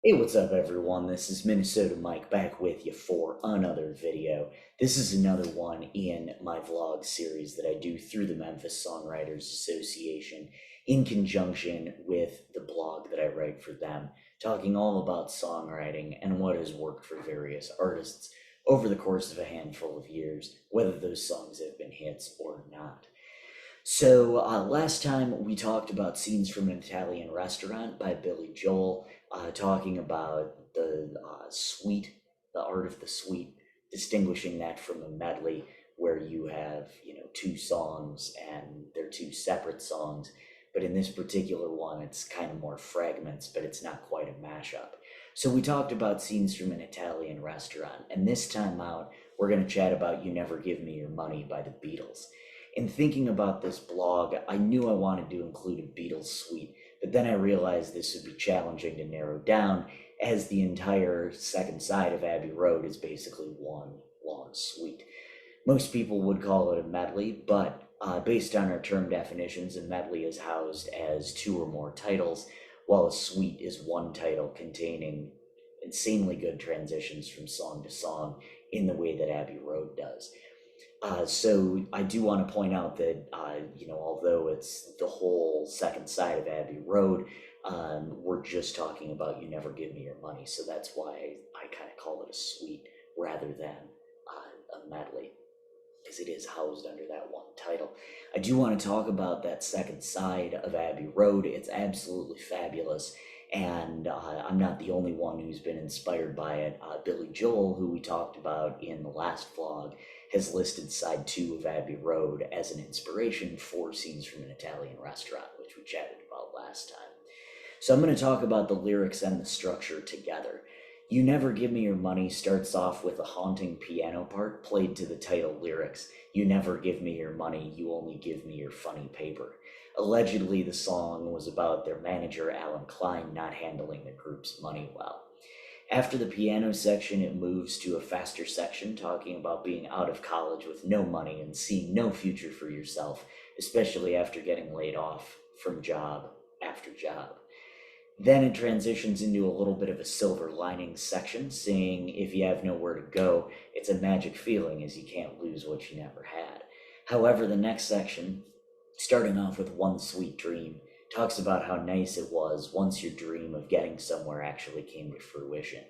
Hey, what's up, everyone? This is Minnesota Mike back with you for another video. This is another one in my vlog series that I do through the Memphis Songwriters Association in conjunction with the blog that I write for them, talking all about songwriting and what has worked for various artists over the course of a handful of years, whether those songs have been hits or not. So, last time we talked about Scenes from an Italian Restaurant by Billy Joel, talking about the suite, the art of the suite, distinguishing that from a medley where you have, two songs and they're two separate songs. But in this particular one, it's kind of more fragments, but it's not quite a mashup. So, we talked about Scenes from an Italian Restaurant, and this time out, we're going to chat about You Never Give Me Your Money by the Beatles. In thinking about this blog, I knew I wanted to include a Beatles suite, but then I realized this would be challenging to narrow down, as the entire second side of Abbey Road is basically one long suite. Most people would call it a medley, but based on our term definitions, a medley is housed as two or more titles, while a suite is one title containing insanely good transitions from song to song in the way that Abbey Road does. So I do want to point out that, although it's the whole second side of Abbey Road, we're just talking about You Never Give Me Your Money. So that's why I kind of call it a suite rather than a medley, because it is housed under that one title. I do want to talk about that second side of Abbey Road. It's absolutely fabulous. And I'm not the only one who's been inspired by it. Billy Joel, who we talked about in the last vlog, has listed side two of Abbey Road as an inspiration for Scenes from an Italian Restaurant, which we chatted about last time. So I'm going to talk about the lyrics and the structure together. You Never Give Me Your Money starts off with a haunting piano part played to the title lyrics, You never give me your money, you only give me your funny paper. Allegedly, the song was about their manager, Alan Klein, not handling the group's money well. After the piano section, it moves to a faster section talking about being out of college with no money and seeing no future for yourself, especially after getting laid off from job after job. Then it transitions into a little bit of a silver lining section, saying if you have nowhere to go, it's a magic feeling as you can't lose what you never had. However, the next section, starting off with One Sweet Dream, talks about how nice it was once your dream of getting somewhere actually came to fruition.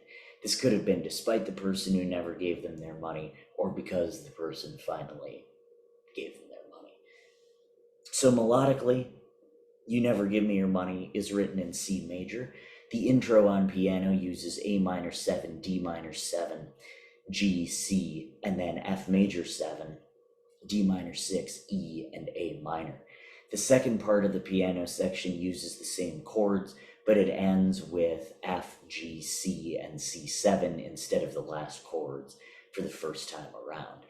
This could have been despite the person who never gave them their money, or because the person finally gave them their money. So, melodically, You Never Give Me Your Money is written in C major. The intro on piano uses A minor 7, D minor 7, G, C, and then F major 7, D minor 6, E, and A minor. The second part of the piano section uses the same chords, but it ends with F, G, C, and C7 instead of the last chords for the first time around.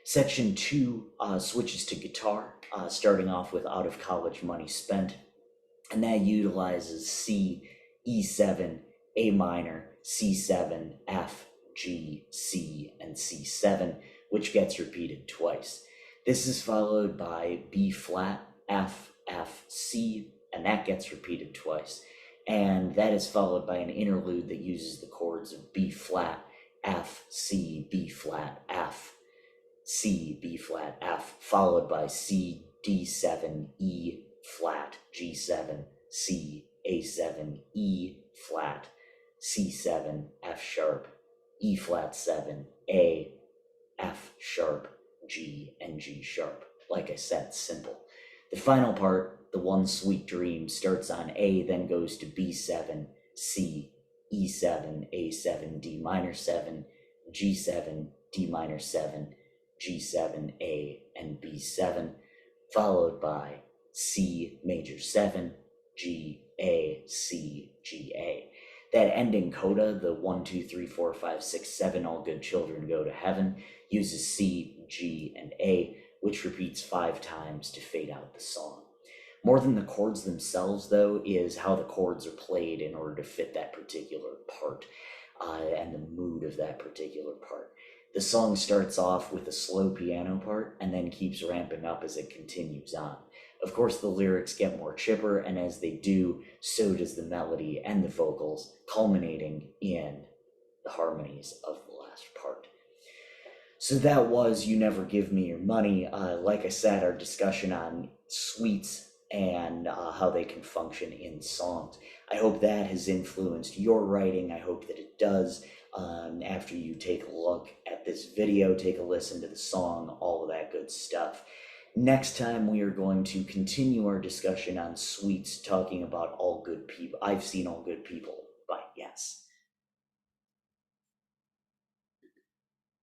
Section 2 switches to guitar, starting off with Out of College Money Spent, and that utilizes C, E7, A minor, C7, F, G, C, and C7, which gets repeated twice. This is followed by B flat, F, F, C, and that gets repeated twice. And that is followed by an interlude that uses the chords of B flat, F, C, B flat, F, C, B flat, F, followed by C, D7, E flat, G7, C, A7, E flat, C7, F sharp, E flat 7, A, F sharp, G, and G sharp. Like I said, simple. The final part, the One Sweet Dream, starts on A, then goes to B7, C, E7, A7, D minor 7, G7, D minor 7, G7, A, and B7, followed by C major 7, G, A, C, G, A. That ending coda, the 1, 2, 3, 4, 5, 6, 7, all good children go to heaven, uses C, G, and A, which repeats 5 times to fade out the song. More than the chords themselves, though, is how the chords are played in order to fit that particular part and the mood of that particular part. The song starts off with a slow piano part and then keeps ramping up as it continues on. Of course, the lyrics get more chipper, and as they do, so does the melody and the vocals, culminating in the harmonies of the last part. So that was You Never Give Me Your Money. Like I said, our discussion on sweets and how they can function in songs. I hope that has influenced your writing. I hope that it does. After you take a look at this video, take a listen to the song, all of that good stuff. Next time, we are going to continue our discussion on sweets, talking about All Good People. I've seen All Good People by Yes.